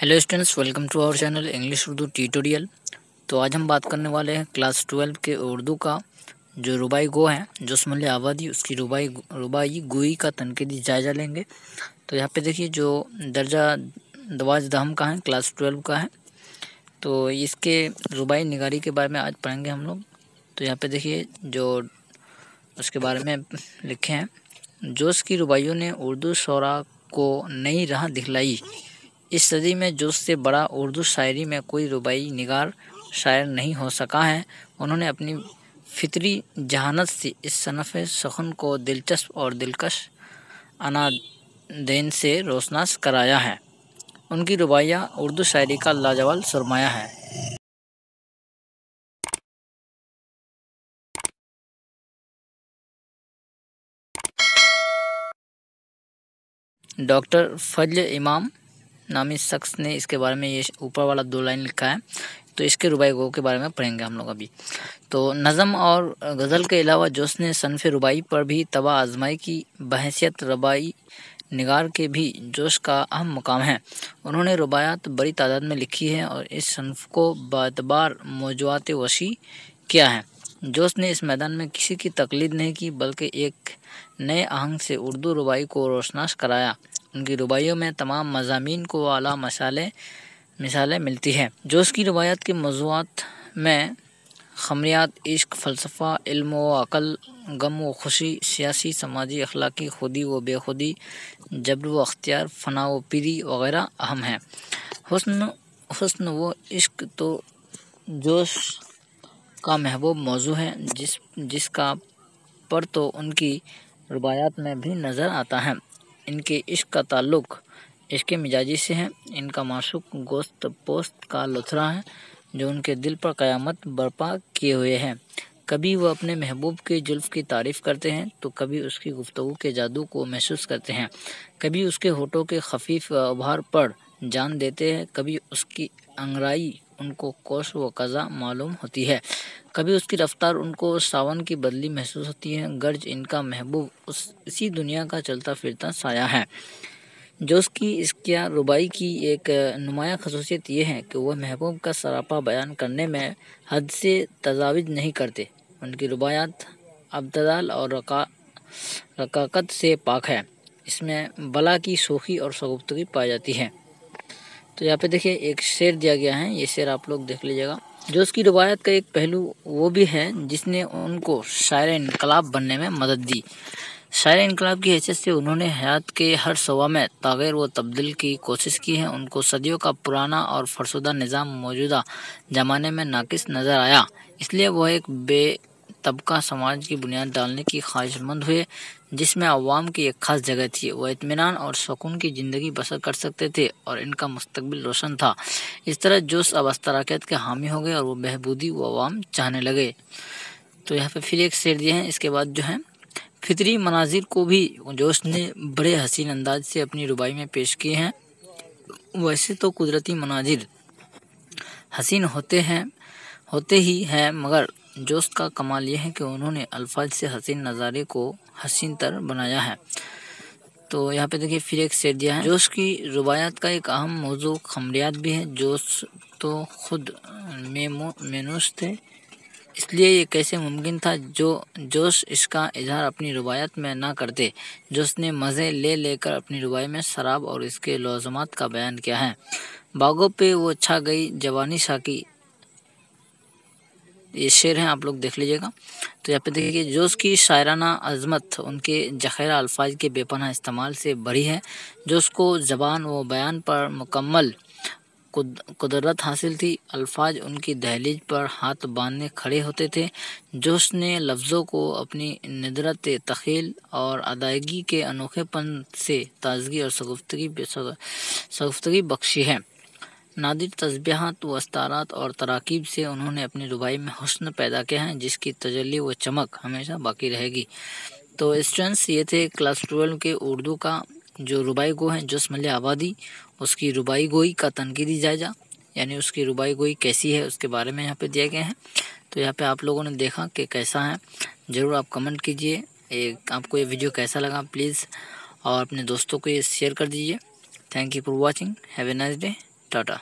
Hello students, welcome to our channel English Urdu tutorial. तो आज हम बात करने वाले हैं क्लास 12 के उर्दू का जो रुबाई गो है, जोशमल आबादी, उसकी रुबाई गोई का तनकीदी जायज़ा लेंगे। तो यहाँ पे देखिए जो दर्जा दवाज दहम का है, क्लास 12 का है, तो इसके रुबाई निगारी के बारे में आज पढ़ेंगे हम लोग। तो यहाँ पे देखिए जो उसके बारे में लिखे हैं, जोश की रुबाइयों ने उर्दू शोरा को नई राह दिखलाई। इस सदी में जोश से बड़ा उर्दू शायरी में कोई रुबाई निगार शायर नहीं हो सका है। उन्होंने अपनी फितरी जहानत से इस सनफ़ सखन को दिलचस्प और दिलकश अनादेन से रोशनास कराया है। उनकी रुबाइयाँ उर्दू शायरी का लाजवाब सरमाया है। डॉक्टर फजल इमाम नामी शख्स ने इसके बारे में ये ऊपर वाला 2 लाइन लिखा है। तो इसके रुबाई गो के बारे में पढ़ेंगे हम लोग अभी। तो नज़म और गज़ल के अलावा जोश ने सनफ़ रुबाई पर भी तबा आजमाई की बहैसियत रुबाई निगार के भी जोश का अहम मुकाम है। उन्होंने रुबायात बड़ी तादाद में लिखी है और इस सनफ़ को बातबार मौज़ूआत वसी किया है। जोश ने इस मैदान में किसी की तकलीद नहीं की, बल्कि एक नए आहंग से उर्दू रुबाई को रोशनास कराया। उनकी रुबाइयों में तमाम मज़ामीन को आला मिसालें मिलती हैं। जोश की रुबायात के मौज़ूआत में खमरियात, इश्क, फ़लसफ़ा, इल्म व अक़ल, गम व खुशी, सियासी, समाजी, अखलाकी, खुदी व बेखुदी, जबर व अख्तियार, फ़ना व पीरी वग़ैरह अहम हैं। हुस्न व इश्क तो जोश का महबूब मौजू है, जिसका पर तो उनकी रुबायात में भी नज़र आता है। इनके इश्क का ताल्लुक़ इश्क़ मिजाजी से है। इनका माशूक़ गोश्त पोस्त का लुथरा है, जो उनके दिल पर क़यामत बर्पा किए हुए है। कभी वह अपने महबूब के जुल्फ़ की तारीफ़ करते हैं, तो कभी उसकी गुफ्तगू के जादू को महसूस करते हैं। कभी उसके होठों के खफ़ीफ़ उभार पर जान देते हैं, कभी उसकी अंगड़ाई उनको कोश व कज़ा मालूम होती है, कभी उसकी रफ्तार उनको सावन की बदली महसूस होती है। गर्ज इनका महबूब इसी दुनिया का चलता फिरता साया है। जोश की इश्किया रुबाई की एक नुमाया खसूसियत ये है कि वह महबूब का सरापा बयान करने में हद से तजाविज़ नहीं करते। उनकी रुबायात अब्तदाल और रकाकत से पाक है। इसमें बला की शोखी और सगुफ्तगी पाई जाती है। तो यहाँ पे देखिए एक शेर दिया गया है, ये शेर आप लोग देख लीजिएगा। जोश की रुबायत का एक पहलू वो भी है जिसने उनको शायर इनकलाब बनने में मदद दी। शायर इनकलाब की हैसियत से उन्होंने हयात के हर शोबा में तग़य्युर व तब्दील की कोशिश की है। उनको सदियों का पुराना और फरसुदा निज़ाम मौजूदा ज़माने में नाकिस नज़र आया, इसलिए वह एक बेतबका समाज की बुनियाद डालने की ख्वाहिशमंद हुए, जिसमें अवाम की एक ख़ास जगह थी। वह इत्मीनान और सुकून की ज़िंदगी बसर कर सकते थे और इनका मुस्तकबिल रोशन था। इस तरह जोश अब अस्तराकियत के हामी हो गए और वो बहबूदी वो अवाम चाहने लगे। तो यहाँ पे फिर एक शेर दिए हैं। इसके बाद जो है फितरी मनाजिर को भी जोश ने बड़े हसीन अंदाज से अपनी रुबाई में पेश किए हैं। वैसे तो कुदरती मनाजिर हसीन होते ही हैं, मगर जोश का कमाल यह है कि उन्होंने अल्फाज से हसीन नज़ारे को हसीन तर बनाया है। तो यहाँ पे देखिए फिर एक शेर दिया है। जोश की रुबायात का एक अहम मौजू खमरियात भी है। जोश तो खुद मेनूस थे, इसलिए ये कैसे मुमकिन था जोश इसका इजहार अपनी रुबायात में ना करते। जोश ने मज़े ले लेकर अपनी रुबाई में शराब और इसके लौज़मात का बयान किया है। बागों पे वो छा गई जवानी साकी, ये शेर हैं, आप लोग देख लीजिएगा। तो यहाँ पे देखिए जोश की शायराना अज़मत उनके ज़ख़ीरा अल्फाज के बेपनाह इस्तेमाल से बढ़ी है। जोश को ज़बान व बयान पर मुकम्मल कुदरत हासिल थी। अल्फाज उनकी दहलीज पर हाथ बांधने खड़े होते थे। जोश ने लफ्ज़ों को अपनी निदरत तख़ील और अदायगी के अनोखेपन से ताज़गी और सगुफ्तगी बख्शी है। नादिर तस्बीहात व अस्तारात और तराकीब से उन्होंने अपनी रुबाई में हुस्न पैदा किया है, जिसकी तजल्ली व चमक हमेशा बाकी रहेगी। तो स्टूडेंट्स, ये थे क्लास 12 के उर्दू का जो रुबाई गो है जोशमल आबादी, उसकी रुबाई गोई का तनकीदी जायज़ा, यानी उसकी रुबाई गोई कैसी है उसके बारे में यहाँ पे दिए गए हैं। तो यहाँ पे आप लोगों ने देखा कि कैसा है, ज़रूर आप कमेंट कीजिए। आपको ये वीडियो कैसा लगा प्लीज़, और अपने दोस्तों को ये शेयर कर दीजिए। Thank you for watching, have a nice day. Tata.